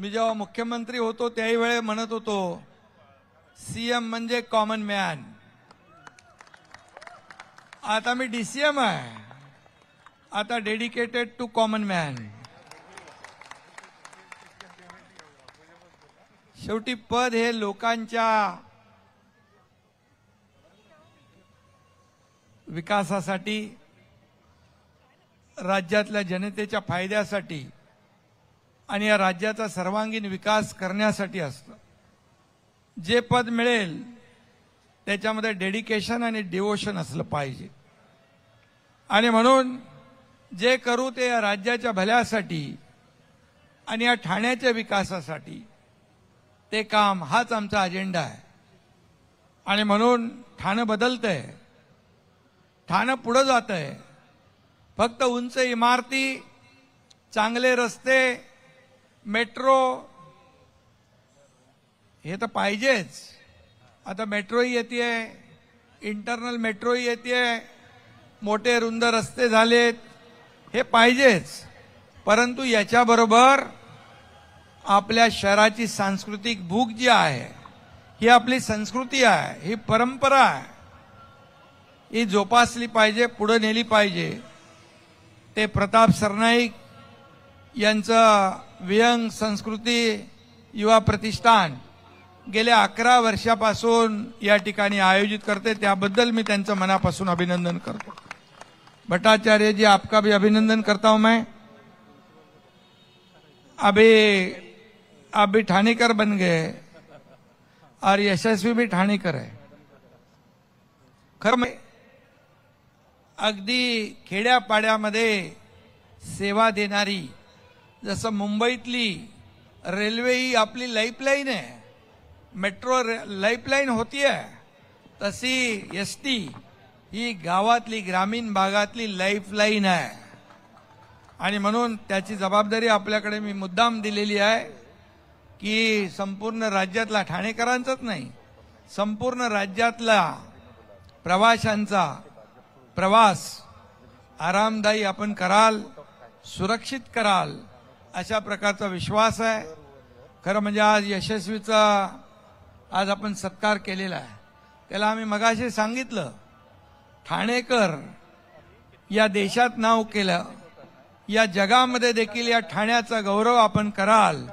मी जेव्हा मुख्यमंत्री होतो त्याही वेळे म्हणत होतो सीएम म्हणजे कॉमन मॅन. आता मी डीसीएम आहे, आता डेडिकेटेड टू कॉमन मॅन. शेवटी पद हे लोकांच्या विकासासाठी, राज्यातल्या जनतेच्या फायद्यासाठी आणि या राज्याचा सर्वांगीण विकास करण्यासाठी असतं. जे पद मिळेल त्याच्यामध्ये डेडिकेशन आणि डिवोशन असलं पाहिजे. आणि म्हणून जे करू ते या राज्याच्या भल्यासाठी आणि या ठाण्याच्या विकासासाठी ते काम, हाच आमचा अजेंडा आहे. आणि म्हणून ठाणं बदलतंय, ठाणं पुढे जातंय. फक्त उंच इमारती, चांगले रस्ते, मेट्रो हे तर पाहिजेच. आता मेट्रोही येतेय, इंटरनल मेट्रोही येतेय, मोठे रुंद रस्ते झालेत, हे पाहिजेच. परंतु याच्याबरोबर आपल्या शहराची सांस्कृतिक भूक जी आहे, ही आपली संस्कृती आहे, ही परंपरा आहे, ही जोपासली पाहिजे, पुढे नेली पाहिजे. ते प्रताप सरनाईक यांचं विहंग संस्कृती युवा प्रतिष्ठान गेल्या 11 वर्षापासून या ठिकाणी आयोजित करते. त्याबद्दल मी त्यांचं मनापासून अभिनंदन करतो. भट्टाचार्य जी, आपका भी अभिनंदन करता हूं मैं. अभी आप भी ठाणेकर बन गए और यशस्वी भी ठाणेकर है. खरं अगदी खेड्यापाड्यामध्ये सेवा देणारी, जसं मुंबईतली रेल्वे ही आपली लाईफलाईन आहे, मेट्रो लाईफलाईन होतीये, तशी एसटी ही गावातली, ग्रामीण भागातली लाईफलाईन आहे. आणि म्हणून त्याची जबाबदारी आपल्याकडे मी मुद्दाम दिलेली आहे की संपूर्ण राज्यातला, ठाणेकरांचाच नाही, संपूर्ण राज्यातला प्रवाशांचा प्रवास आरामदायी आपण कराल, सुरक्षित कराल, अशा प्रकारचा विश्वास आहे. खरं म्हणजे आज यशस्वीचा आज आपण सत्कार केलेला आहे. त्याला आम्ही मगाशी सांगितलं, ठाणेकर या देशात नाव केलं, या जगामध्ये देखील या ठाण्याचा गौरव आपण कराल.